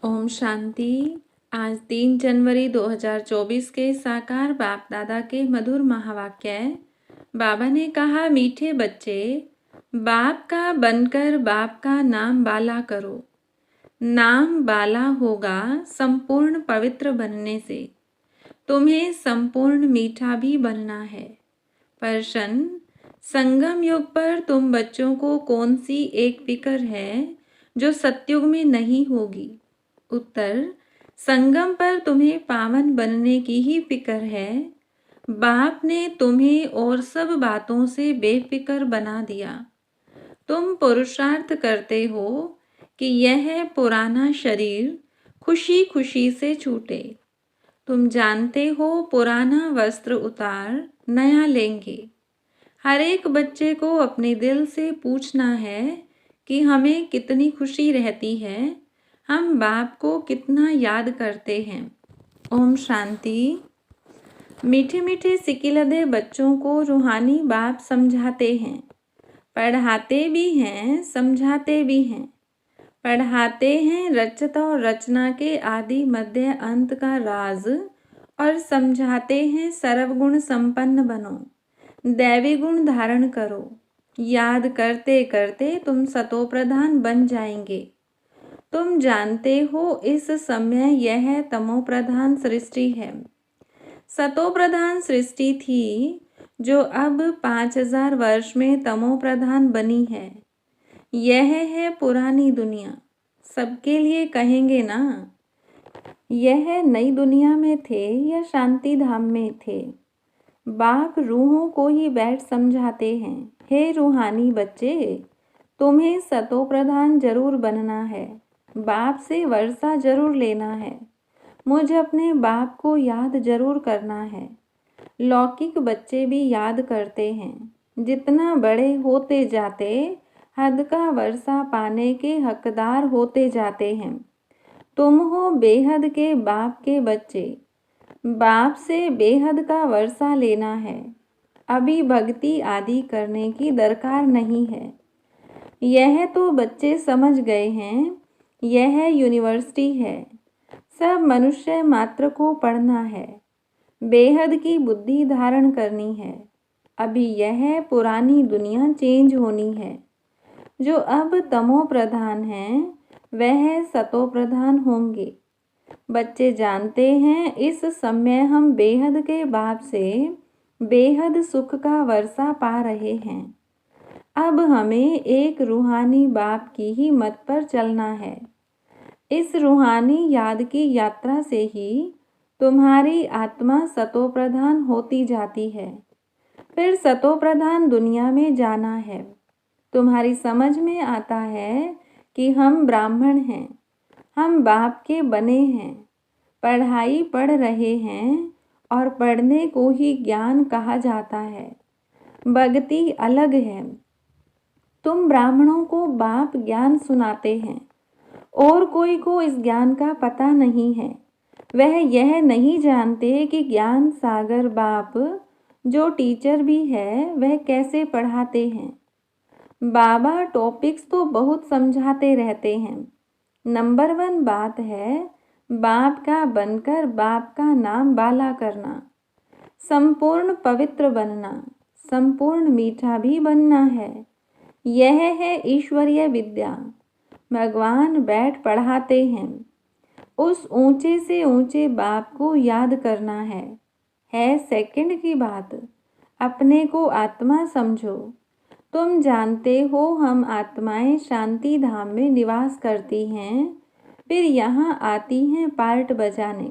ओम शांति। आज 3 जनवरी 2024 के साकार बाप दादा के मधुर महावाक्य। बाबा ने कहा, मीठे बच्चे, बाप का बनकर बाप का नाम बाला करो। नाम बाला होगा संपूर्ण पवित्र बनने से। तुम्हें संपूर्ण मीठा भी बनना है। प्रश्न, संगम युग पर तुम बच्चों को कौन सी एक फिक्र है जो सतयुग में नहीं होगी? उत्तर, संगम पर तुम्हें पावन बनने की ही फिक्र है। बाप ने तुम्हें और सब बातों से बेफिक्र बना दिया। तुम पुरुषार्थ करते हो कि यह पुराना शरीर खुशी खुशी से छूटे। तुम जानते हो पुराना वस्त्र उतार नया लेंगे। हर एक बच्चे को अपने दिल से पूछना है कि हमें कितनी खुशी रहती है, हम बाप को कितना याद करते हैं। ओम शांति। मीठे मीठे सिकिलदे बच्चों को रूहानी बाप समझाते हैं, पढ़ाते भी हैं, समझाते भी हैं। पढ़ाते हैं रचत और रचना के आदि मध्य अंत का राज, और समझाते हैं सर्वगुण संपन्न बनो, दैवी गुण धारण करो। याद करते करते तुम सतो प्रधान बन जाएंगे। तुम जानते हो इस समय यह तमो प्रधान सृष्टि है। सतो प्रधान सृष्टि थी जो अब 5000 वर्ष में तमो प्रधान बनी है। यह है पुरानी दुनिया। सबके लिए कहेंगे ना, यह नई दुनिया में थे या शांति धाम में थे? बाप रूहों को ही बैठ समझाते हैं, हे रूहानी बच्चे, तुम्हें सतो प्रधान जरूर बनना है। बाप से वर्षा जरूर लेना है। मुझे अपने बाप को याद जरूर करना है। लौकिक बच्चे भी याद करते हैं। जितना बड़े होते जाते, हद का वर्षा पाने के हकदार होते जाते हैं। तुम हो बेहद के बाप के बच्चे। बाप से बेहद का वर्षा लेना है। अभी भक्ति आदि करने की दरकार नहीं है। यह तो बच्चे समझ गए हैं। यह यूनिवर्सिटी है। सब मनुष्य मात्र को पढ़ना है। बेहद की बुद्धि धारण करनी है। अभी यह पुरानी दुनिया चेंज होनी है। जो अब तमो प्रधान है वह सतो प्रधान होंगे। बच्चे जानते हैं इस समय हम बेहद के बाप से बेहद सुख का वर्षा पा रहे हैं। अब हमें एक रूहानी बाप की ही मत पर चलना है। इस रूहानी याद की यात्रा से ही तुम्हारी आत्मा सतो प्रधान होती जाती है। फिर सतो प्रधान दुनिया में जाना है। तुम्हारी समझ में आता है कि हम ब्राह्मण हैं, हम बाप के बने हैं, पढ़ाई पढ़ रहे हैं और पढ़ने को ही ज्ञान कहा जाता है। भक्ति अलग है। तुम ब्राह्मणों को बाप ज्ञान सुनाते हैं और कोई को इस ज्ञान का पता नहीं है। वह यह नहीं जानते कि ज्ञान सागर बाप जो टीचर भी है वह कैसे पढ़ाते हैं। बाबा टॉपिक्स तो बहुत समझाते रहते हैं। नंबर 1 बात है बाप का बनकर बाप का नाम बाला करना, संपूर्ण पवित्र बनना, संपूर्ण मीठा भी बनना है। यह है ईश्वरीय विद्या। भगवान बैठ पढ़ाते हैं। उस ऊंचे से ऊंचे बाप को याद करना है सेकंड की बात। अपने को आत्मा समझो। तुम जानते हो हम आत्माएं शांति धाम में निवास करती हैं, फिर यहाँ आती हैं पार्ट बजाने।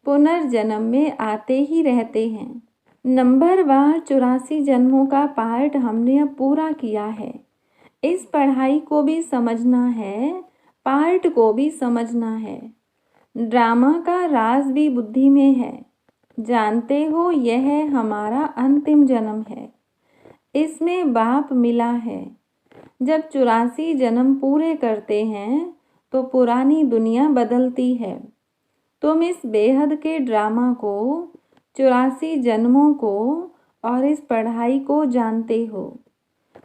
पुनर्जन्म में आते ही रहते हैं। नंबर बार 84 जन्मों का पार्ट हमने अब पूरा किया है। इस पढ़ाई को भी समझना है, पार्ट को भी समझना है। ड्रामा का राज भी बुद्धि में है। जानते हो यह हमारा अंतिम जन्म है। इसमें बाप मिला है। जब 84 जन्म पूरे करते हैं तो पुरानी दुनिया बदलती है। तुम इस बेहद के ड्रामा को, 84 जन्मों को और इस पढ़ाई को जानते हो।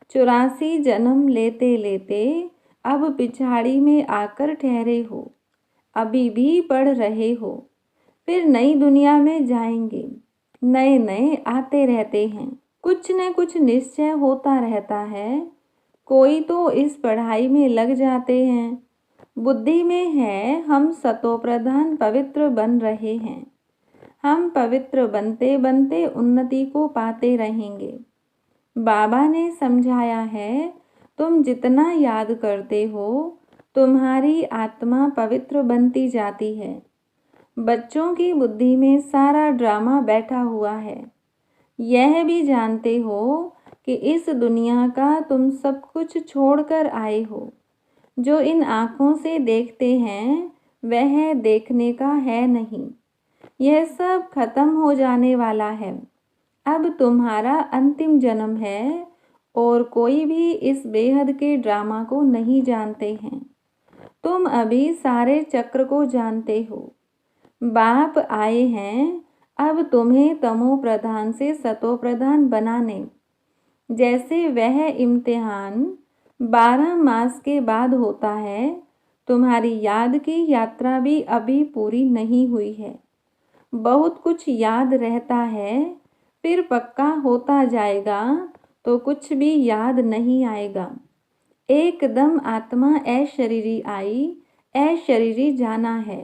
84 जन्म लेते लेते अब पिछाड़ी में आकर ठहरे हो। अभी भी पढ़ रहे हो। फिर नई दुनिया में जाएंगे। नए नए आते रहते हैं। कुछ न कुछ निश्चय होता रहता है। कोई तो इस पढ़ाई में लग जाते हैं। बुद्धि में है हम सतोप्रधान पवित्र बन रहे हैं। हम पवित्र बनते बनते उन्नति को पाते रहेंगे। बाबा ने समझाया है, तुम जितना याद करते हो तुम्हारी आत्मा पवित्र बनती जाती है। बच्चों की बुद्धि में सारा ड्रामा बैठा हुआ है। यह भी जानते हो कि इस दुनिया का तुम सब कुछ छोड़कर आए हो। जो इन आँखों से देखते हैं वह देखने का है नहीं। यह सब खत्म हो जाने वाला है। अब तुम्हारा अंतिम जन्म है और कोई भी इस बेहद के ड्रामा को नहीं जानते हैं। तुम अभी सारे चक्र को जानते हो। बाप आए हैं अब तुम्हें तमो प्रधान से सतो प्रधान बनाने। जैसे वह इम्तिहान 12 मास के बाद होता है, तुम्हारी याद की यात्रा भी अभी पूरी नहीं हुई है। बहुत कुछ याद रहता है, फिर पक्का होता जाएगा तो कुछ भी याद नहीं आएगा। एकदम आत्मा अशरीरी आई, अशरीरी जाना है।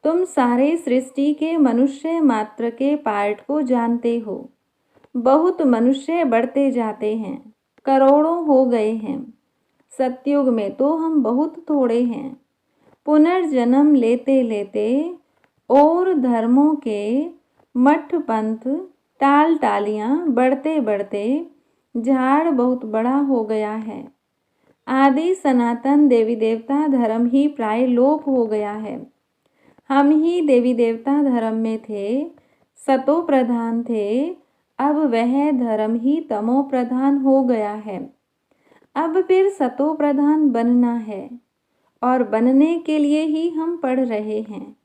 तुम सारे सृष्टि के मनुष्य मात्र के पार्ट को जानते हो। बहुत मनुष्य बढ़ते जाते हैं, करोड़ों हो गए हैं। सतयुग में तो हम बहुत थोड़े हैं। पुनर्जन्म लेते लेते और धर्मों के मठ पंथ टाल टालियाँ बढ़ते बढ़ते झाड़ बहुत बड़ा हो गया है। आदि सनातन देवी देवता धर्म ही प्राय लोप हो गया है। हम ही देवी देवता धर्म में थे, सतो प्रधान थे। अब वह धर्म ही तमो प्रधान हो गया है। अब फिर सतो प्रधान बनना है और बनने के लिए ही हम पढ़ रहे हैं।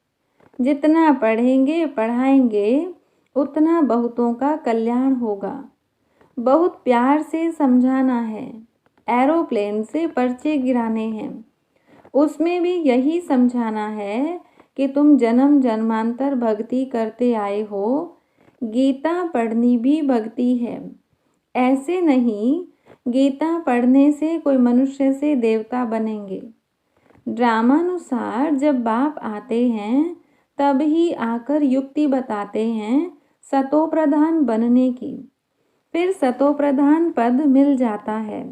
जितना पढ़ेंगे पढ़ाएंगे उतना बहुतों का कल्याण होगा। बहुत प्यार से समझाना है। एरोप्लेन से पर्चे गिराने हैं, उसमें भी यही समझाना है कि तुम जन्म जन्मांतर भक्ति करते आए हो। गीता पढ़नी भी भक्ति है। ऐसे नहीं गीता पढ़ने से कोई मनुष्य से देवता बनेंगे। ड्रामानुसार जब बाप आते हैं तब ही आकर युक्ति बताते हैं सतो प्रधान बनने की। फिर सतो प्रधान पद मिल जाता है।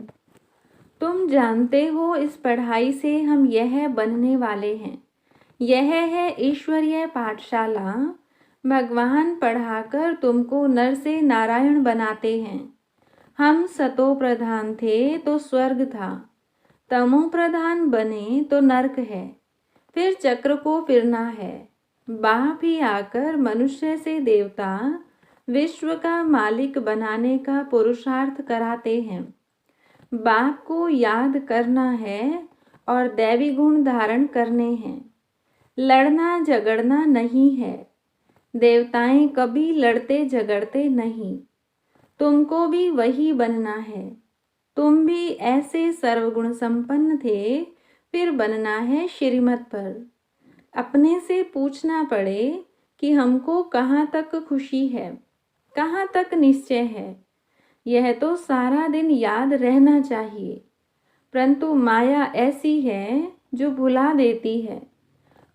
तुम जानते हो इस पढ़ाई से हम यह बनने वाले हैं। यह है ईश्वरीय पाठशाला। भगवान पढ़ाकर तुमको नर से नारायण बनाते हैं। हम सतो प्रधान थे तो स्वर्ग था, तमो प्रधान बने तो नरक है। फिर चक्र को फिरना है। बाप ही आकर मनुष्य से देवता, विश्व का मालिक बनाने का पुरुषार्थ कराते हैं। बाप को याद करना है और दैवी गुण धारण करने हैं। लड़ना झगड़ना नहीं है। देवताएं कभी लड़ते झगड़ते नहीं। तुमको भी वही बनना है। तुम भी ऐसे सर्वगुण संपन्न थे, फिर बनना है श्रीमत पर। अपने से पूछना पड़े कि हमको कहाँ तक खुशी है, कहाँ तक निश्चय है। यह तो सारा दिन याद रहना चाहिए, परंतु माया ऐसी है जो भुला देती है।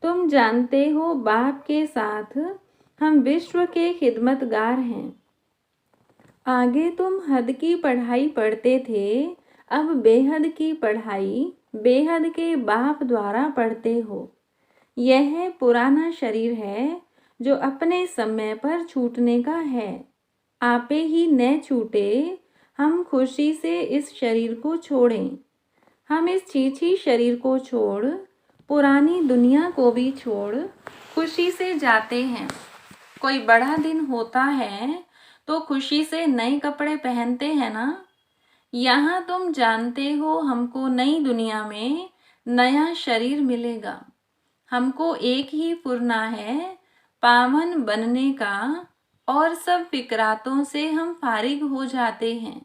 तुम जानते हो बाप के साथ हम विश्व के खिदमतगार हैं। आगे तुम हद की पढ़ाई पढ़ते थे, अब बेहद की पढ़ाई बेहद के बाप द्वारा पढ़ते हो। यह पुराना शरीर है जो अपने समय पर छूटने का है। आपे ही न छूटे, हम खुशी से इस शरीर को छोड़ें। हम इस छीछी शरीर को छोड़, पुरानी दुनिया को भी छोड़ खुशी से जाते हैं। कोई बड़ा दिन होता है तो खुशी से नए कपड़े पहनते हैं ना। यहाँ तुम जानते हो हमको नई दुनिया में नया शरीर मिलेगा। हमको एक ही फुरना है पावन बनने का और सब फिक्रातों से हम फारिग हो जाते हैं।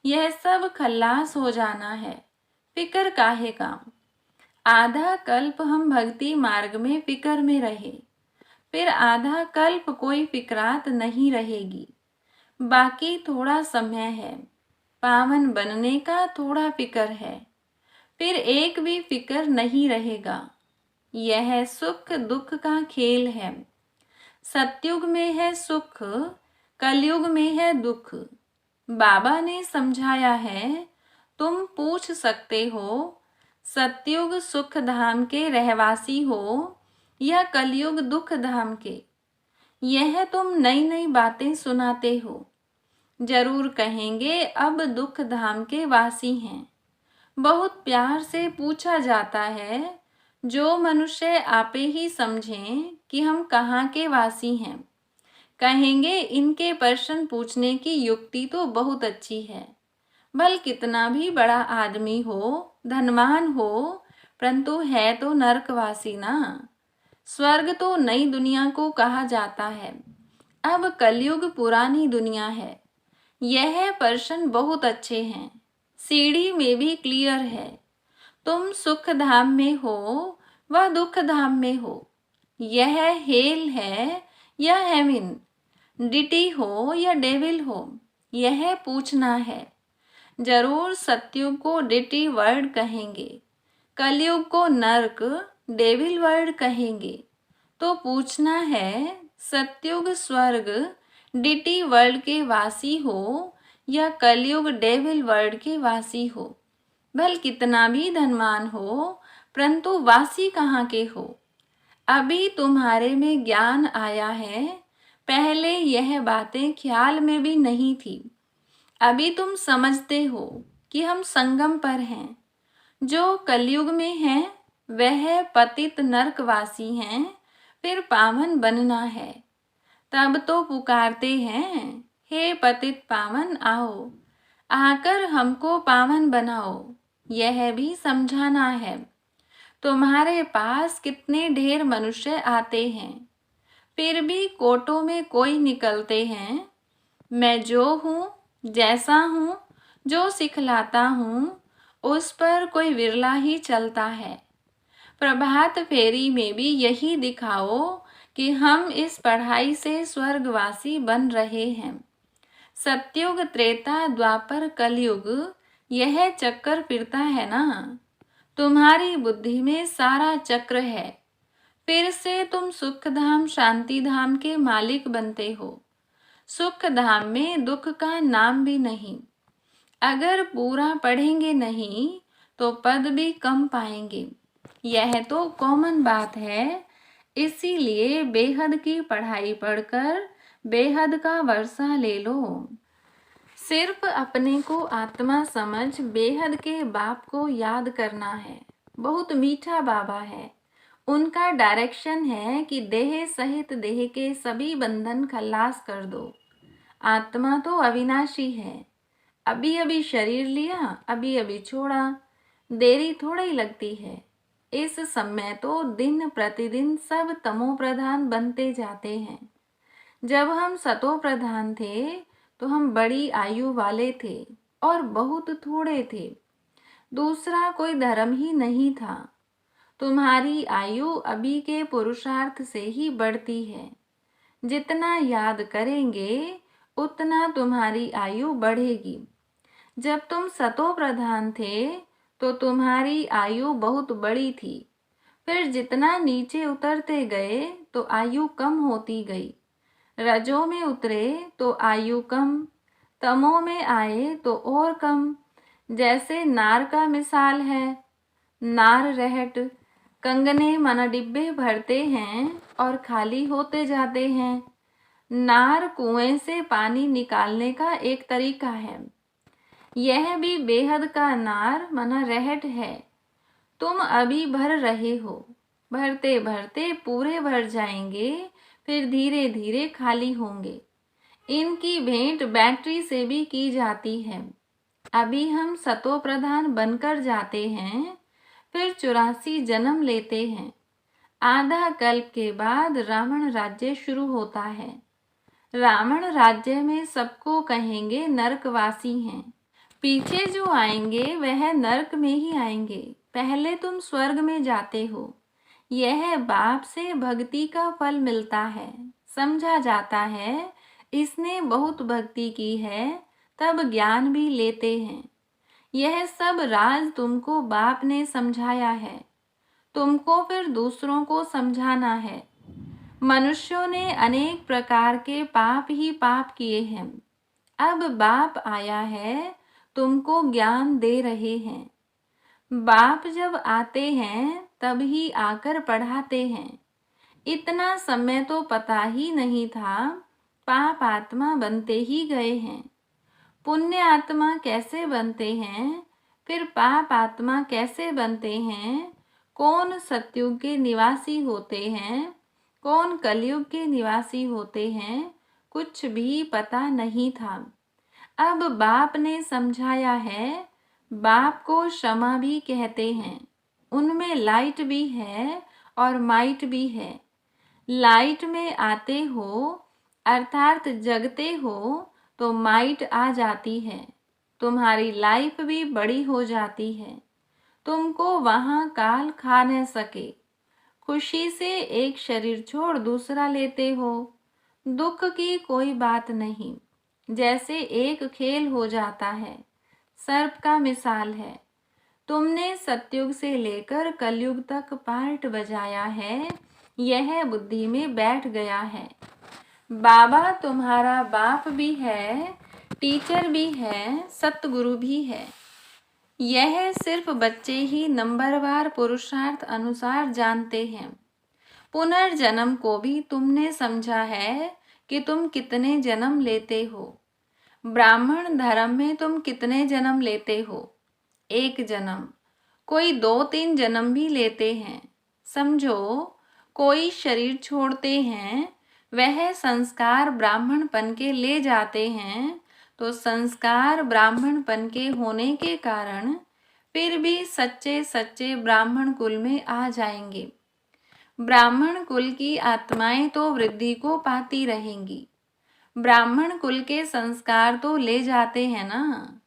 यह सब खल्लास हो जाना है। फिक्र काहे का। आधा कल्प हम भक्ति मार्ग में फिक्र में रहे, फिर आधा कल्प कोई फिक्रात नहीं रहेगी। बाकी थोड़ा समय है, पावन बनने का थोड़ा फिक्र है, फिर एक भी फिक्र नहीं रहेगा। यह सुख दुख का खेल है। सतयुग में है सुख, कलयुग में है दुख। बाबा ने समझाया है, तुम पूछ सकते हो सतयुग सुख धाम के रहवासी हो या कलयुग दुख धाम के। यह तुम नई नई बातें सुनाते हो। जरूर कहेंगे अब दुख धाम के वासी हैं। बहुत प्यार से पूछा जाता है, जो मनुष्य आपे ही समझें कि हम कहाँ के वासी हैं। कहेंगे इनके प्रश्न पूछने की युक्ति तो बहुत अच्छी है। भल कितना भी बड़ा आदमी हो, धनवान हो, परंतु है तो नरकवासी ना। स्वर्ग तो नई दुनिया को कहा जाता है, अब कलयुग पुरानी दुनिया है। यह प्रश्न बहुत अच्छे हैं, सीढ़ी में भी क्लियर है। तुम सुख धाम में हो व दुख धाम में हो। यह हेल है या हेमिन, डिटी हो या डेविल हो, यह पूछना है। जरूर सतयुग को डिटी वर्ड कहेंगे, कलयुग को नर्क डेविल वर्ड कहेंगे। तो पूछना है, सतयुग स्वर्ग डिटी वर्ल्ड के वासी हो या कलयुग डेविल वर्ल्ड के वासी हो। भल कितना भी धनवान हो, परंतु वासी कहाँ के हो। अभी तुम्हारे में ज्ञान आया है, पहले यह बातें ख्याल में भी नहीं थी। अभी तुम समझते हो कि हम संगम पर हैं। जो कलयुग में हैं वह पतित नरकवासी हैं, फिर पावन बनना है। तब तो पुकारते हैं, हे पतित पावन आओ, आकर हमको पावन बनाओ। यह भी समझाना है। तुम्हारे पास कितने ढेर मनुष्य आते हैं, फिर भी कोटों में कोई निकलते हैं। मैं जो हूँ, जैसा हूँ, जो सिखलाता हूँ, उस पर कोई विरला ही चलता है। प्रभात फेरी में भी यही दिखाओ कि हम इस पढ़ाई से स्वर्गवासी बन रहे हैं। सतयुग त्रेता द्वापर कलयुग, यह चक्कर फिरता है ना। तुम्हारी बुद्धि में सारा चक्र है। फिर से तुम सुख धाम शांति धाम के मालिक बनते हो। सुख धाम में दुख का नाम भी नहीं। अगर पूरा पढ़ेंगे नहीं तो पद भी कम पाएंगे। यह तो कॉमन बात है। इसीलिए बेहद की पढ़ाई पढ़कर बेहद का वर्षा ले लो। सिर्फ अपने को आत्मा समझ बेहद के बाप को याद करना है। बहुत मीठा बाबा है। उनका डायरेक्शन है कि देह सहित देह के सभी बंधन खलास कर दो। आत्मा तो अविनाशी है। अभी अभी शरीर लिया, अभी अभी छोड़ा, देरी थोड़ा ही लगती है। इस समय तो दिन प्रतिदिन सब तमो प्रधान बनते जाते हैं। जब हम सतो प्रधान थे तो हम बड़ी आयु वाले थे और बहुत थोड़े थे। दूसरा कोई धर्म ही नहीं था। तुम्हारी आयु अभी के पुरुषार्थ से ही बढ़ती है। जितना याद करेंगे उतना तुम्हारी आयु बढ़ेगी। जब तुम सतो प्रधान थे तो तुम्हारी आयु बहुत बड़ी थी। फिर जितना नीचे उतरते गए तो आयु कम होती गई। रजो में उतरे तो आयु कम, तमो में आए तो और कम। जैसे नार का मिसाल है। नार रहट कंगने मन डिब्बे भरते हैं और खाली होते जाते हैं। नार कुएं से पानी निकालने का एक तरीका है। यह भी बेहद का नार मना रहट है। तुम अभी भर रहे हो, भरते भरते पूरे भर जाएंगे, फिर धीरे धीरे खाली होंगे। इनकी भेंट बैटरी से भी की जाती है। अभी हम सतो प्रधान बनकर जाते हैं, फिर 84 जन्म लेते हैं। आधा कल्प के बाद रावण राज्य शुरू होता है। रावण राज्य में सबको कहेंगे नरकवासी हैं। पीछे जो आएंगे वह नरक में ही आएंगे। पहले तुम स्वर्ग में जाते हो। यह बाप से भक्ति का फल मिलता है। समझा जाता है इसने बहुत भक्ति की है, तब ज्ञान भी लेते हैं। यह सब राज तुमको बाप ने समझाया है, तुमको फिर दूसरों को समझाना है। मनुष्यों ने अनेक प्रकार के पाप ही पाप किए हैं। अब बाप आया है, तुमको ज्ञान दे रहे हैं। बाप जब आते हैं तब ही आकर पढ़ाते हैं। इतना समय तो पता ही नहीं था, पाप आत्मा बनते ही गए हैं। पुण्य आत्मा कैसे बनते हैं, फिर पाप आत्मा कैसे बनते हैं, कौन सतयुग के निवासी होते हैं, कौन कलयुग के निवासी होते हैं, कुछ भी पता नहीं था। अब बाप ने समझाया है। बाप को क्षमा भी कहते हैं। उनमें लाइट भी है और माइट भी है। लाइट में आते हो अर्थात जगते हो तो माइट आ जाती है। तुम्हारी लाइफ भी बड़ी हो जाती है। तुमको वहां काल खा न सके। खुशी से एक शरीर छोड़ दूसरा लेते हो। दुख की कोई बात नहीं, जैसे एक खेल हो जाता है। सर्प का मिसाल है। तुमने सतयुग से लेकर कलयुग तक पार्ट बजाया है, यह बुद्धि में बैठ गया है। बाबा तुम्हारा बाप भी है, टीचर भी है, सतगुरु भी है। यह सिर्फ बच्चे ही नंबरवार पुरुषार्थ अनुसार जानते हैं। पुनर्जन्म को भी तुमने समझा है कि तुम कितने जन्म लेते हो। ब्राह्मण धर्म में तुम कितने जन्म लेते हो? एक जन्म। कोई 2-3 जन्म भी लेते हैं। समझो, कोई शरीर छोड़ते हैं, वह संस्कार ब्राह्मणपन के ले जाते हैं, तो संस्कार ब्राह्मणपन के होने के कारण फिर भी सच्चे सच्चे ब्राह्मण कुल में आ जाएंगे। ब्राह्मण कुल की आत्माएं तो वृद्धि को पाती रहेंगी। ब्राह्मण कुल के संस्कार तो ले जाते हैं ना।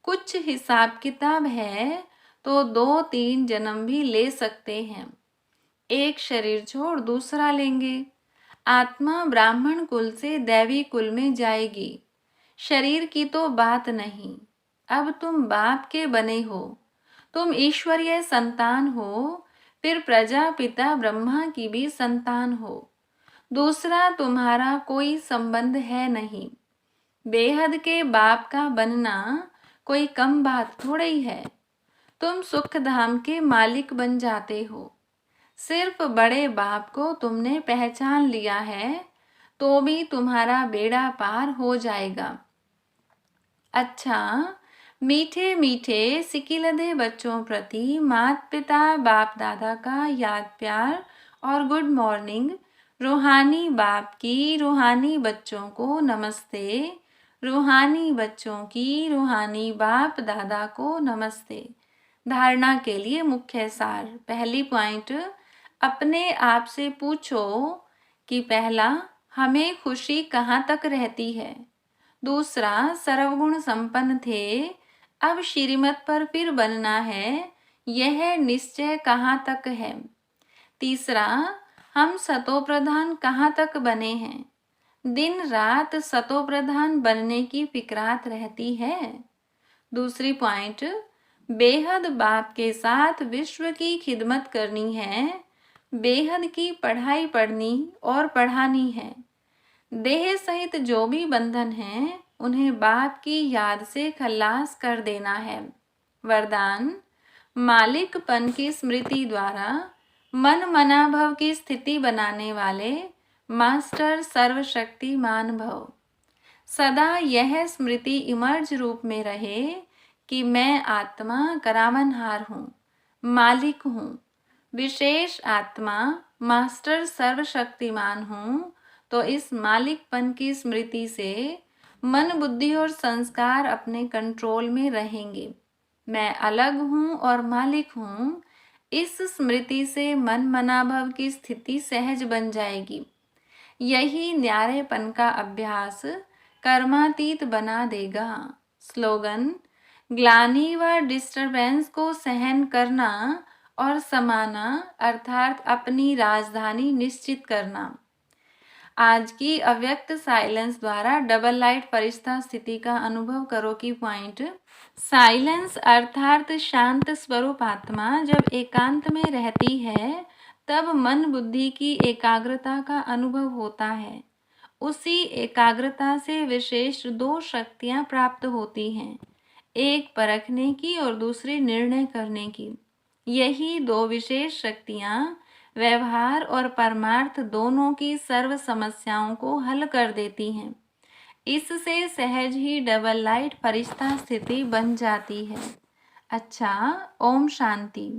कुछ हिसाब किताब है तो 2-3 जन्म भी ले सकते हैं। एक शरीर छोड़ दूसरा लेंगे। आत्मा ब्राह्मण कुल से दैवी कुल में जाएगी। शरीर की तो बात नहीं। अब तुम बाप के बने हो, तुम ईश्वरीय संतान हो, फिर प्रजापिता ब्रह्मा की भी संतान हो। दूसरा तुम्हारा कोई संबंध है नहीं। बेहद के बाप का बनना कोई कम बात थोड़ी है। तुम सुख धाम के मालिक बन जाते हो। सिर्फ बड़े बाप को तुमने पहचान लिया है तो भी तुम्हारा बेड़ा पार हो जाएगा। अच्छा, मीठे मीठे सिकिलधे बच्चों प्रति माता पिता बाप दादा का याद प्यार और गुड मॉर्निंग। रूहानी बाप की रूहानी बच्चों को नमस्ते। रूहानी बच्चों की रूहानी बाप दादा को नमस्ते। धारणा के लिए मुख्य सार। पहली पॉइंट, अपने आप से पूछो कि पहला, हमें खुशी कहाँ तक रहती है। दूसरा, सर्वगुण संपन्न थे, अब श्रीमत पर फिर बनना है, यह निश्चय कहाँ तक है। तीसरा, हम सतोप्रधान कहाँ तक बने हैं। दिन रात सतोप्रधान बनने की फिक्रात रहती है। दूसरी पॉइंट, बेहद बाप के साथ विश्व की खिदमत करनी है, बेहद की पढ़ाई पढ़नी और पढ़ानी है। देह सहित जो भी बंधन हैं, उन्हें बाप की याद से खल्लास कर देना है। वरदान, मालिकपन की स्मृति द्वारा मन मनाभव की स्थिति बनाने वाले मास्टर सर्वशक्तिमान भव। सदा यह स्मृति इमर्ज रूप में रहे कि मैं आत्मा करावनहार हूँ, मालिक हूँ, विशेष आत्मा मास्टर सर्वशक्तिमान हूँ। तो इस मालिकपन की स्मृति से मन बुद्धि और संस्कार अपने कंट्रोल में रहेंगे। मैं अलग हूँ और मालिक हूँ, इस स्मृति से मन मनाभव की स्थिति सहज बन जाएगी। यही न्यारेपन का अभ्यास कर्मातीत बना देगा। स्लोगन, ग्लानि व डिस्टरबेंस को सहन करना और समाना अर्थात अपनी राजधानी निश्चित करना। आज की अव्यक्त साइलेंस द्वारा डबल लाइट फरिश्ता स्थिति का अनुभव करो की पॉइंट। साइलेंस अर्थात शांत स्वरूप आत्मा जब एकांत में रहती है तब मन बुद्धि की एकाग्रता का अनुभव होता है। उसी एकाग्रता से विशेष दो शक्तियां प्राप्त होती हैं, एक परखने की और दूसरी निर्णय करने की। यही दो विशेष शक्तियां व्यवहार और परमार्थ दोनों की सर्व समस्याओं को हल कर देती हैं। इससे सहज ही डबल लाइट फरिश्ता स्थिति बन जाती है। अच्छा, ओम शांति।